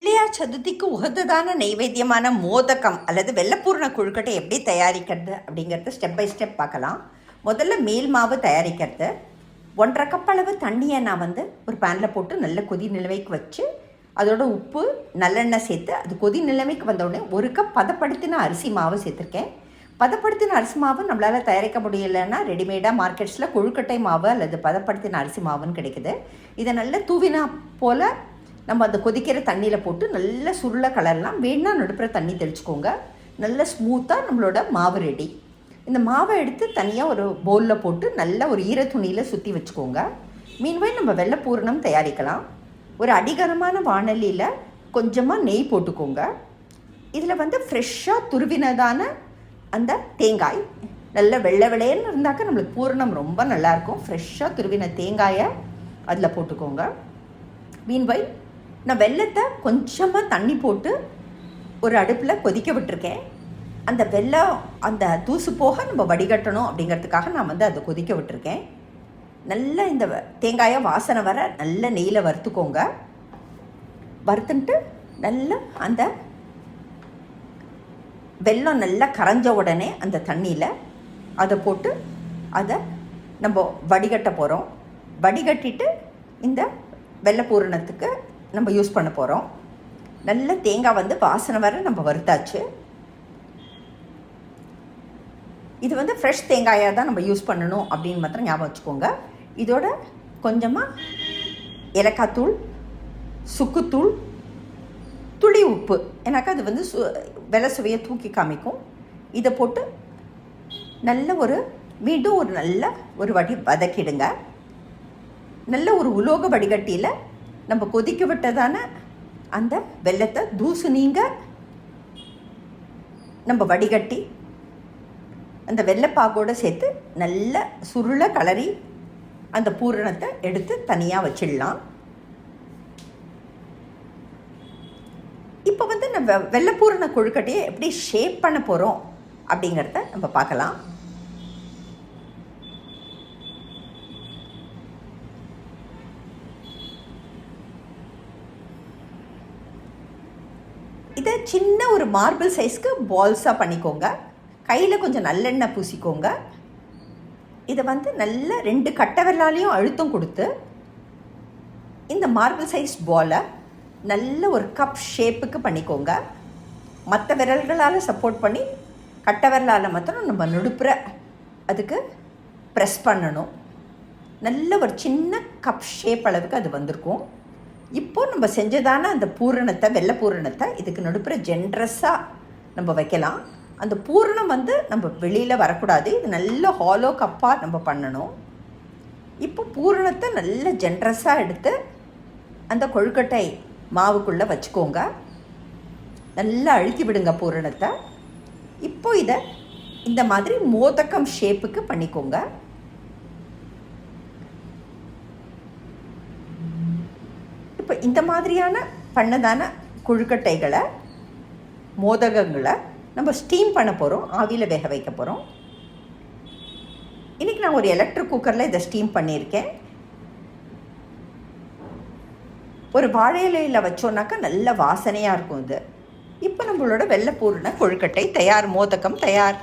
பிள்ளையார் சதுர்த்திக்கு உகந்ததான நைவேத்தியமான மோதகம் அல்லது வெள்ளப்பூர்ண கொழுக்கட்டை எப்படி தயாரிக்கிறது அப்படிங்கிறத ஸ்டெப் பை ஸ்டெப் பார்க்கலாம். முதல்ல மேல் மாவு தயாரிக்கிறது. 1.5 கப் அளவு தண்ணியை நான் ஒரு பேனில் போட்டு நல்ல கொதி நிலைமைக்கு வச்சு அதோட உப்பு நல்லெண்ணெய் சேர்த்து அது கொதி நிலைமைக்கு வந்தோடனே 1 கப் பதப்படுத்தின அரிசி மாவு சேர்த்துருக்கேன். பதப்படுத்தின அரிசி மாவு நம்மளால் தயாரிக்க முடியலைன்னா ரெடிமேடாக மார்க்கெட்ஸில் கொழுக்கட்டை மாவு அல்லது பதப்படுத்தின அரிசி மாவுன்னு கிடைக்குது. இதை நல்ல தூவினா போல் நம்ம அந்த கொதிக்கிற தண்ணியில் போட்டு நல்ல சுருளை கலரலாம். வேணா நடுப்புற தண்ணி தெளிச்சுக்கோங்க. நல்ல ஸ்மூத்தாக நம்மளோட மாவு ரெடி. இந்த மாவை எடுத்து தனியாக ஒரு பவுலில் போட்டு நல்ல ஒரு ஈர துணியில் சுற்றி வச்சுக்கோங்க. மீன்வாய் நம்ம வெள்ளை பூரணம் தயாரிக்கலாம். ஒரு அடிகரமான வாணலியில் கொஞ்சமாக நெய் போட்டுக்கோங்க. இதில் ஃப்ரெஷ்ஷாக துருவினதான அந்த தேங்காய் நல்ல வெள்ளை வெள்ளைன்னு இருந்தாக்க நம்மளுக்கு பூரணம் ரொம்ப நல்லாயிருக்கும். ஃப்ரெஷ்ஷாக துருவின தேங்காயை அதில் போட்டுக்கோங்க. மீன்வாய் நான் வெல்லத்தை கொஞ்சமாக தண்ணி போட்டு ஒரு அடுப்பில் கொதிக்க விட்டுருக்கேன். அந்த வெல்லம் அந்த தூசு போக நம்ம வடிகட்டணும் அப்படிங்கிறதுக்காக நான் அதை கொதிக்க விட்டுருக்கேன். நல்லா இந்த தேங்காயை வாசனை வர நல்ல நெய்யில் வறுத்துக்கோங்க. வறுத்துன்ட்டு நல்லா அந்த வெல்லம் நல்லா கரைஞ்ச உடனே அந்த தண்ணியில் அதை போட்டு அதை நம்ம வடிகட்ட போகிறோம். வடிகட்டிட்டு இந்த வெள்ளை பூரணத்துக்கு நம்ம யூஸ் பண்ண போகிறோம். நல்ல தேங்காய் வாசனை வர நம்ம வறுத்தாச்சு. இது ஃப்ரெஷ் தேங்காயாக தான் நம்ம யூஸ் பண்ணணும் அப்படின்னு மாத்திரம் ஞாபகம் வச்சுக்கோங்க. இதோட கொஞ்சமாக ஏலக்காய் தூள், சுக்குத்தூள், துளி உப்பு, ஏன்னாக்கா அது வெள்ளை சுவையை தூக்கி காமிக்கும். இதை போட்டு நல்ல மீண்டும் ஒரு வாட்டி வதக்கிடுங்க. நல்ல ஒரு உலோக வடிகட்டியில் நம்ம கொதிக்க விட்டதான அந்த வெள்ளத்தை தூசு நீங்க நம்ம வடிகட்டி அந்த வெள்ளைப்பாகோடு சேர்த்து நல்ல சுருளை கலரி அந்த பூரணத்தை எடுத்து தனியாக வச்சிடலாம். இப்போ நம்ம வெள்ளைப்பூரண கொழுக்கட்டையை எப்படி ஷேப் பண்ண போகிறோம் அப்படிங்கிறத நம்ம பார்க்கலாம். இதை சின்ன ஒரு மார்பிள் சைஸ்க்கு பால்ஸாக பண்ணிக்கோங்க. கையில் கொஞ்சம் நல்லெண்ணெய் பூசிக்கோங்க. இதை நல்ல 2 கட்டை விரலாலையும் அழுத்தம் கொடுத்து இந்த மார்பிள் சைஸ் பாலை நல்ல ஒரு கப் ஷேப்புக்கு பண்ணிக்கோங்க. மற்ற விரல்களால் சப்போர்ட் பண்ணி கட்டை விரலால் மாத்திரம் நம்ம நடுப்புற அதுக்கு ப்ரெஸ் பண்ணணும். நல்ல ஒரு சின்ன கப் ஷேப் அளவுக்கு அது வந்திருக்கும். இப்போது நம்ம செஞ்சதான அந்த பூரணத்தை வெள்ளை பூரணத்தை இதுக்கு நடுப்புற ஜென்ரஸாக நம்ம வைக்கலாம். அந்த பூரணம் நம்ம வெளியில் வரக்கூடாது. இது நல்ல ஹாலோ கப்பாக நம்ம பண்ணணும். இப்போ பூரணத்தை நல்ல ஜென்ரஸாக எடுத்து அந்த கொழுக்கட்டை மாவுக்குள்ளே வச்சுக்கோங்க. நல்லா அழுத்தி விடுங்க பூரணத்தை. இப்போ இதை இந்த மாதிரி மோதகம் ஷேப்புக்கு பண்ணிக்கோங்க. இப்போ இந்த மாதிரியான பண்ணதான கொழுக்கட்டைகளை மோதகங்களை நம்ம ஸ்டீம் பண்ண போகிறோம். ஆவியில் வேக வைக்க போகிறோம். இன்றைக்கி நான் ஒரு எலக்ட்ரிக் குக்கரில் இதை ஸ்டீம் பண்ணியிருக்கேன். ஒரு வாழை இலையில் வச்சோன்னாக்கா நல்ல வாசனையாக இருக்கும் இது. இப்போ நம்மளோட வெள்ளை பூரண கொழுக்கட்டை தயார், மோதகம் தயார்.